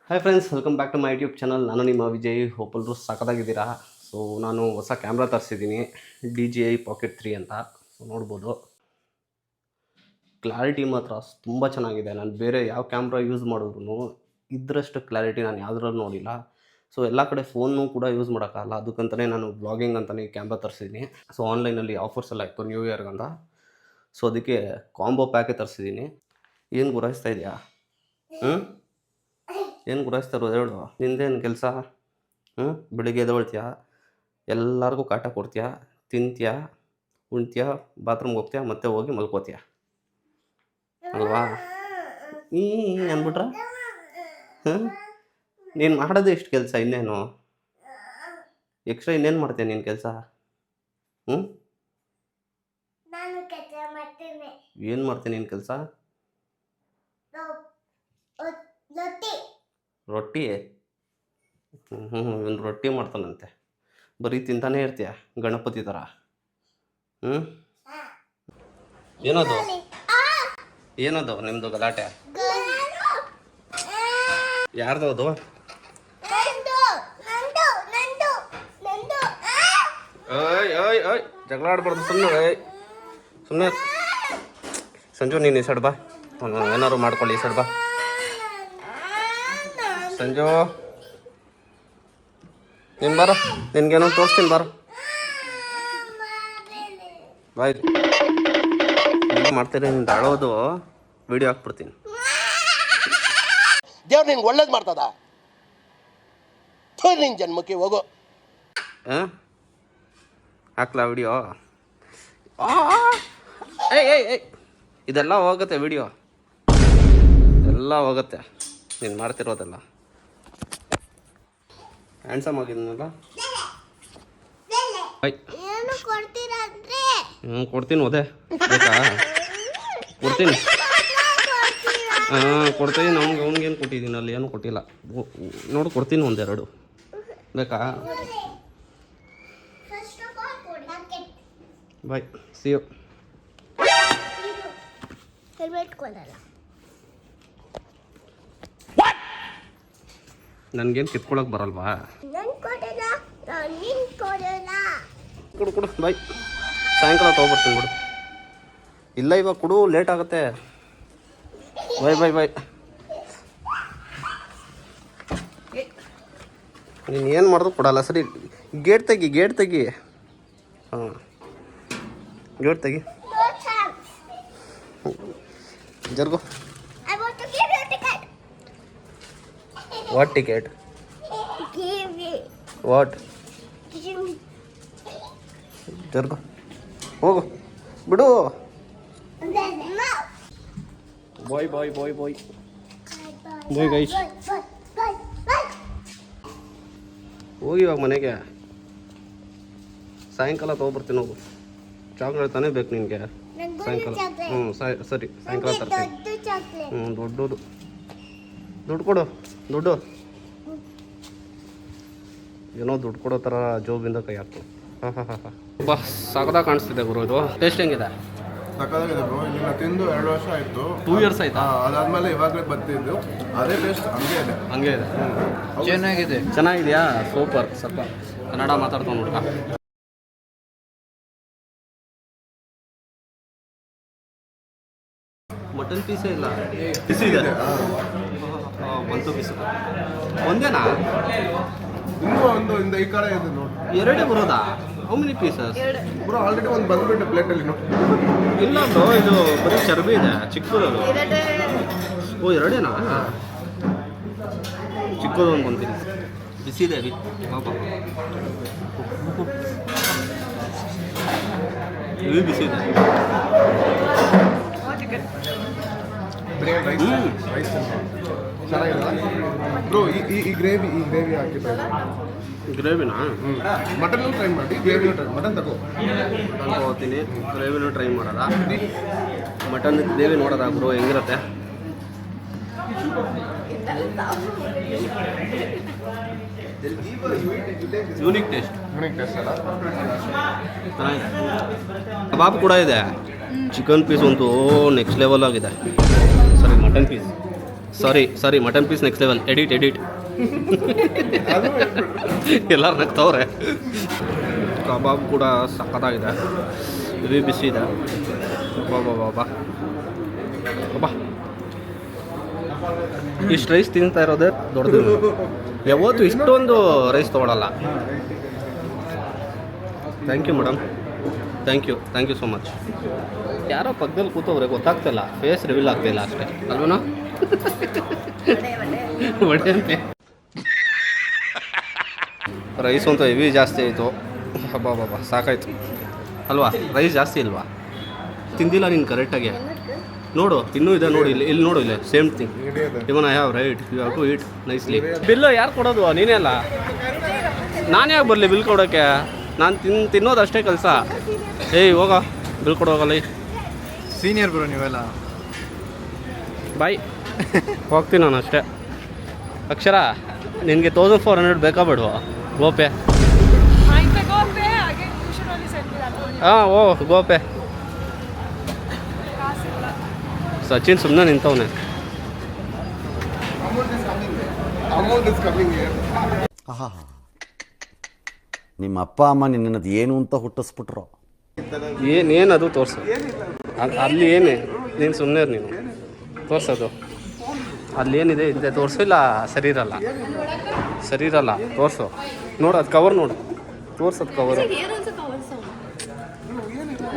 Hi friends, welcome back to my YouTube channel. ನಾನು ನಿಮ್ಮ Vijay. ಹೋಪಲ್ರು ಸಖತ್ತಾಗಿದ್ದೀರಾ. So ನಾನು ಹೊಸ ಕ್ಯಾಮ್ರಾ ತರಿಸಿದ್ದೀನಿ, DJI Pocket 3 ಅಂತ. ಸೊ ನೋಡ್ಬೋದು, ಕ್ಲಾರಿಟಿ ಮಾತ್ರ ತುಂಬ ಚೆನ್ನಾಗಿದೆ. ನಾನು ಬೇರೆ ಯಾವ ಕ್ಯಾಮ್ರಾ ಯೂಸ್ ಮಾಡಿದ್ರು ಇದರಷ್ಟು ಕ್ಲಾರಿಟಿ ನಾನು ಯಾವುದ್ರಲ್ಲೂ ನೋಡಿಲ್ಲ. ಸೊ ಎಲ್ಲ ಕಡೆ ಫೋನು ಕೂಡ ಯೂಸ್ ಮಾಡೋಕ್ಕಾಗಲ್ಲ, ಅದಕ್ಕಂತಲೇ ನಾನು ಬ್ಲಾಗಿಂಗ್ ಅಂತಲೇ ಕ್ಯಾಮ್ರಾ ತರಿಸಿದ್ದೀನಿ. ಸೊ ಆನ್ಲೈನಲ್ಲಿ ಆಫರ್ಸ್ ಎಲ್ಲ ಇತ್ತು ನ್ಯೂ ಇಯರ್ಗಂತ. ಸೊ ಅದಕ್ಕೆ ಕಾಂಬೋ ಪ್ಯಾಕೇ ತರಿಸಿದ್ದೀನಿ. ಏನು ಗುರಾಯಿಸ್ತಾ ಇದೆಯಾ? ಏನು ಗುರಾಯಿಸ್ತಾ ಇರೋದು ಹೇಳು? ನಿಂದೇನು ಕೆಲಸ? ಬೆಳಿಗ್ಗೆ ಎದ್ದೇಳ್ತೀಯಾ, ಎಲ್ಲರಿಗೂ ಕಾಟ ಕೊಡ್ತೀಯಾ, ತಿಂತೀಯಾ, ಉಣ್ತೀಯಾ, ಬಾತ್ರೂಮ್ಗೆ ಹೋಗ್ತೀಯಾ, ಮತ್ತೆ ಹೋಗಿ ಮಲ್ಕೋತೀಯಾ ಅಲ್ವಾ? ಅಂದ್ಬಿಟ್ರೆ ನೀನು ಮಾಡೋದು ಎಷ್ಟು ಕೆಲಸ, ಇನ್ನೇನು ಎಕ್ಸ್ಟ್ರಾ ಇನ್ನೇನು ಮಾಡ್ತೀಯ ನೀನು ಕೆಲಸ? ಏನು ಮಾಡ್ತೀನಿ ನೀನು ಕೆಲಸ? ರೊಟ್ಟಿ? ಒಂದು ರೊಟ್ಟಿ ಮಾಡ್ತಾನಂತೆ, ಬರೀ ತಿಂತಾನೇ ಇರ್ತೀಯ ಗಣಪತಿ ಥರ. ಏನದು ಏನದು ನಿಮ್ಮದು ಗಲಾಟೆ? ಯಾರ್ದು ಅದು? ಓಯ್ ಓಯ್ ಓಯ್, ಜಗಳ ಆಡ್ಬಾರ್ದು, ಸುಮ್ಮನೆ ಸಂಜು ನೀನು ಈ ಸೈಡ್ ಬಾ, ಏನಾದ್ರು ಮಾಡ್ಕೊಳ್ಳಿ, ಈ ಸೈಡ್ ಬಾ ಸಂಜು. ನೀನು ಬಾರ, ನಿನ್ಗೇನೋ ತೋರಿಸ್ತೀನಿ ಬಾರ, ಬಾಯ್. ಮಾಡ್ತೀನಿ ನಿಂದು ಅಳೋದು ವಿಡಿಯೋ ಹಾಕ್ಬಿಡ್ತೀನಿ. ದೇವ್ರು ನಿನ್ಗೆ ಒಳ್ಳೇದು ಮಾಡ್ತದ, ನಿನ್ನ ಜನ್ಮಕ್ಕೆ ಹೋಗೋ. ಹಾಕ್ಲಾ ವಿಡಿಯೋ? ಏಯ್ ಏಯ್ ಏಯ್, ಇದೆಲ್ಲ ಹೋಗುತ್ತೆ ವಿಡಿಯೋ, ಎಲ್ಲ ಹೋಗುತ್ತೆ ನೀನು ಮಾಡ್ತಿರೋದೆಲ್ಲ. ಹ್ಯಾಂಡ್ಸಮ್ ಆಗಿದ್ದೀನಲ್ಲ. ಕೊಡ್ತೀನಿ, ಓದೆ ಬೇಕಾ? ಕೊಡ್ತೀನಿ, ಕೊಡ್ತೀನಿ. ಅವ್ನಿಗೇನು ಕೊಟ್ಟಿದ್ದೀನಿ, ಅಲ್ಲಿ ಏನೂ ಕೊಟ್ಟಿಲ್ಲ ನೋಡು, ಕೊಡ್ತೀನಿ ಒಂದೆರಡು, ಬೇಕಾ? ಬಾಯ್, ಸಿ ಯು. ನನಗೇನು ಕಿತ್ಕೊಳಕ್ಕೆ ಬರಲ್ವಾ? ಕೊಡು ಕೊಡು, ಬಾಯ್. ಸಾಯಂಕಾಲ ತೊಗೊಬರ್ತೀನಿ ಬಿಡು. ಇಲ್ಲ ಇವಾಗ ಕೊಡು, ಲೇಟ್ ಆಗುತ್ತೆ. ಬಾಯ್ ಬಾಯ್ ಬಾಯ್. ನೀನು ಏನು ಮಾಡಿದ್ರು ಕೊಡಲ್ಲ. ಸರಿ, ಗೇಟ್ ತೆಗಿ, ಗೇಟ್ ತೆಗಿ. ಹಾಂ, ಗೇಟ್ ತೆಗಿ, ಜರ್ಗೋ. What ticket? ವಾಟ್? ಜರ್ಗೋ, ಹೋಗು, ಬಿಡು. Bye bye bye bye bye guys. ಹೋಗಿ ಇವಾಗ ಮನೆಗೆ, ಸಾಯಂಕಾಲ ತೊಗೊಬರ್ತೀನಿ. ಹೋಗು, ಚಾಕ್ಲೇಟ್ ತಾನೇ ಬೇಕು ನಿನಗೆ ಸಾಯಂಕಾಲ? ಸರಿ, ಸಾಯಂಕಾಲ ತರ್ತೀನಿ. ದೊಡ್ಡದು ದುಡ್ಡು ಕೊಡು, ದುಡ್ಡು. ಏನೋ ದುಡ್ಡು ಕೊಡೋ ಥರ ಜೋಬಿಂದ ಕೈ ಹಾಕು. ಬಾ, ಸಾಕದಾಗ ಕಾಣಿಸ್ತಿದೆ ಗುರು. ಇದು ಟೇಸ್ಟ್ ಹೆಂಗಿದೆ? ಸಕ್ಕತ್ತಾಗಿದೆ ಬ್ರೋ. ಇದನ್ನ ತಿಂದು 2 ವರ್ಷ ಆಯಿತು. 2 years ಆಯ್ತಾ? ಅದಾದ್ಮೇಲೆ ಇವಾಗಲೇ ಬರ್ತಿದ್ದು, ಅದೇ ಟೇಸ್ಟ್ ಹಂಗೆ ಇದೆ. ಹಂಗೆ ಇದೆ. ಚೆನ್ನಾಗಿದೆ. ಚೆನ್ನಾಗಿದೆಯಾ? ಸೂಪರ್. ಸ್ವಲ್ಪ ಕನ್ನಡ ಮಾತಾಡ್ಕೊಂಡು ಹುಡುಗ. ಮಟನ್ ಪೀಸೇ ಇಲ್ಲ, ಬಿಸಿ ಇದೆ. ಒಂದು ಪೀಸು ಒಂದೇನಾ? ಇನ್ನೂ ಒಂದು ಇಂದ ಈ ಕಡೆ ಇದೆ ನೋಡಿ. ಎರಡೇ ಬರೋದಾ? How many pieces bro? Already ಒಂದು ಬಂದ್ಬಿಟ್ಟು ಪ್ಲೇಟಲ್ಲಿ ನೋಡಿ. ಇಲ್ಲ ಬ್ರೋ, ಇದು ಬರೀ ಚರ್ಬಿ ಇದೆ, ಚಿಕ್ಕದು. ಓ, ಎರಡೇನಾ? ಚಿಕ್ಕದು ಒಂದು ಬಂತೀನಿ, ಬಿಸಿದೆ ಪಾಪ. ಇದು ಬಿಸಿದೆ. ರೈಸ್ ಚೆನ್ನಾಗಿದೆ ಬ್ರೋ. ಈ ಗ್ರೇವಿ ಹಾಕಿದ್ರೆ ಗ್ರೇವಿನಾ? ಮಟನ್ ಟ್ರೈ ಮಾಡಿ, ಗ್ರೇವಿ ಟ್ರೈ. ಮಟನ್ ತಗೋ, ಹೋಗ್ತೀನಿ. ಗ್ರೇವಿನೂ ಟ್ರೈ ಮಾಡೋದ? ಮಟನ್ ಗ್ರೇವಿ ನೋಡೋದಾ ಬ್ರೋ ಹೆಂಗಿರುತ್ತೆ? ಯೂನಿಕ್ ಟೇಸ್ಟ್ ಅಲ್ಲ? ಚೆನ್ನಾಗಿದೆ. ಕಬಾಬ್ ಕೂಡ ಇದೆ. ಚಿಕನ್ ಪೀಸ್ ಅಂತೂ ನೆಕ್ಸ್ಟ್ ಲೆವೆಲ್ ಆಗಿದೆ. ಸರಿ, mutton piece sorry mutton piece next level edit ಎಲ್ಲರೂ ನಗ್ತವ್ರೆ. ಕಬಾಬ್ ಕೂಡ ಸಖತ್ತಾಗಿದೆ, ಹೆವಿ ಬಿಸಿ ಇದೆ. ಬಾಬಾ ಇಷ್ಟು ರೈಸ್ ತಿಂತಾ ಇರೋದೇ ದೊಡ್ಡದು. ಯಾವತ್ತೂ ಇಷ್ಟೊಂದು ರೈಸ್ ತೊಗೊಳಲ್ಲ. Thank you madam, thank you so much. ಯಾರೋ ಪಕ್ಕದಲ್ಲಿ ಕೂತವ್ರೆ, ಗೊತ್ತಾಗ್ತಿಲ್ಲ, ಫೇಸ್ ರಿವೀಲ್ ಆಗ್ತಿಲ್ಲ ಅಷ್ಟೇ ಅಲ್ವನಾ? ರೈಸ್ ಅಂತೂ ಹೆವಿ ಜಾಸ್ತಿ ಆಯಿತು. ಬಾಬಾ ಸಾಕಾಯ್ತು ಅಲ್ವಾ? ರೈಸ್ ಜಾಸ್ತಿ ಇಲ್ವಾ? ತಿಂದಿಲ್ಲ ನೀನು ಕರೆಕ್ಟಾಗಿ. ನೋಡು ಇನ್ನೂ ಇದೆ, ನೋಡಿ ಇಲ್ಲಿ ನೋಡು, ಇಲ್ಲಿ same thing. Even I have right, you have to eat nicely. Bill ಯಾರು ಕೊಡೋದು? ನೀನೇ ಅಲ್ಲ. ನಾನು ಯಾಕೆ ಬರಲಿ ಬಿಲ್ ಕೊಡೋಕ್ಕೆ? ನಾನು ತಿನ್ನೋದು ಅಷ್ಟೇ ಕೆಲಸ. ಏಯ್ ಹೋಗೋ, ಬಿಲ್ ಕೊಡೋಗಲ್ಲ. ಸೀನಿಯರ್ ಬ್ರೋ ನೀವೆಲ್ಲ. ಬಾಯ್ ಹೋಗ್ತೀನಿ ನಾನು ಅಷ್ಟೇ. ಅಕ್ಷರ ನಿನಗೆ 1400 ಬೇಕಾ ಬೇಡವಾ? ಗೋಪೆ ಹಾಂ ಗೋಪೆ. ಸಚಿನ್ ಸುಮ್ಮನೆ ನಿಂತವನೆ. Amount is coming here. ಆಹಾ, ನಿಮ್ಮ ಅಪ್ಪ ಅಮ್ಮ ನಿನ್ನದು ಏನು ಅಂತ ಹುಟ್ಟಿಸ್ಬಿಟ್ರು. ಏನೇನದು ತೋರಿಸು. ಅಲ್ಲಿ ಏನೇ ನೀನು ಸುಮ್ಮನೆ ನೀನು ತೋರಿಸೋದು. ಅಲ್ಲಿ ಏನಿದೆ ಇದೆ ತೋರಿಸು. ಇಲ್ಲ ಸರಿ ಇರಲ್ಲ ತೋರಿಸು. ನೋಡು ಅದು ಕವರ್ ನೋಡು, ತೋರ್ಸೋದು ಕವರು.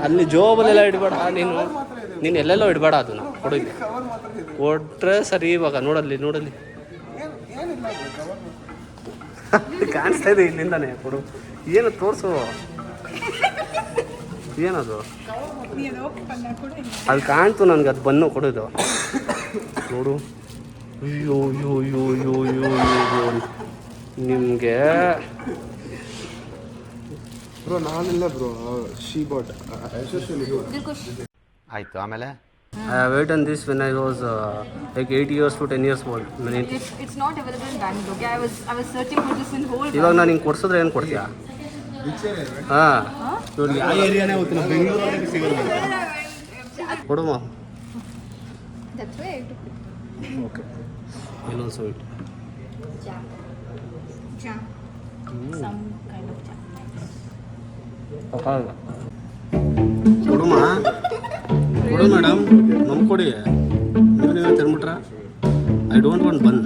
ಅಲ್ಲಿ ಜೋಬಲ್ಲೆಲ್ಲ ಇಡಬೇಡ ನೀನು ಎಲ್ಲೆಲ್ಲೋ ಇಡಬೇಡ. ಅದನ್ನು ಕೊಡು, ಕೊಟ್ರೆ ಸರಿ. ಇವಾಗ ನೋಡಲ್ಲಿ ಕಾಣಿಸ್ತಾ ಇದೆ ಇಲ್ಲಿಂದಾನೆ. ಕೊಡು, ಏನು ತೋರಿಸು. ಏನದು? ಅದು ಕಾಣ್ತು ನನಗೆ, ಅದು ಬನ್ನು ಕೊಡೋದು. ನೋಡು, ಅಯ್ಯೋ ನಿಮಗೆ ಬ್ರೋ ನಾನಿಲ್ಲ ಬ್ರೋ, ಶಿ ಬಾಟ್. ಆಯಿತು, ಆಮೇಲೆ I have eaten this when I was like 8 years to 10 years old. It's not available in Bangalore. Okay, I was searching for this in whole. ಇವಾಗ ನಾನು ಹಿಂಗೆ ಕೊಡ್ಸಿದ್ರೆ ಏನು ಕೊಡ್ತೀಯಾ? ಹಾಂ ನೋಡಿ, ಆ ಏರಿಯಾನೇ ಹೋಗ್ತೀನಿ, ಬೆಂಗಳೂರಲ್ಲಿ ಸಿಗಲ್ಲ. ಕೊಡುವ. That's why I took it. Okay, ಇನ್ನೊಂದು sweet. Jam. Some kind of jam. ಕೊಡು ಮೇಡಮ್, ನಮ್ಗೆ ಕೊಡಿ. ನೀವೇ ತಿನ್ಬಿಟ್ರ. I don't want bun.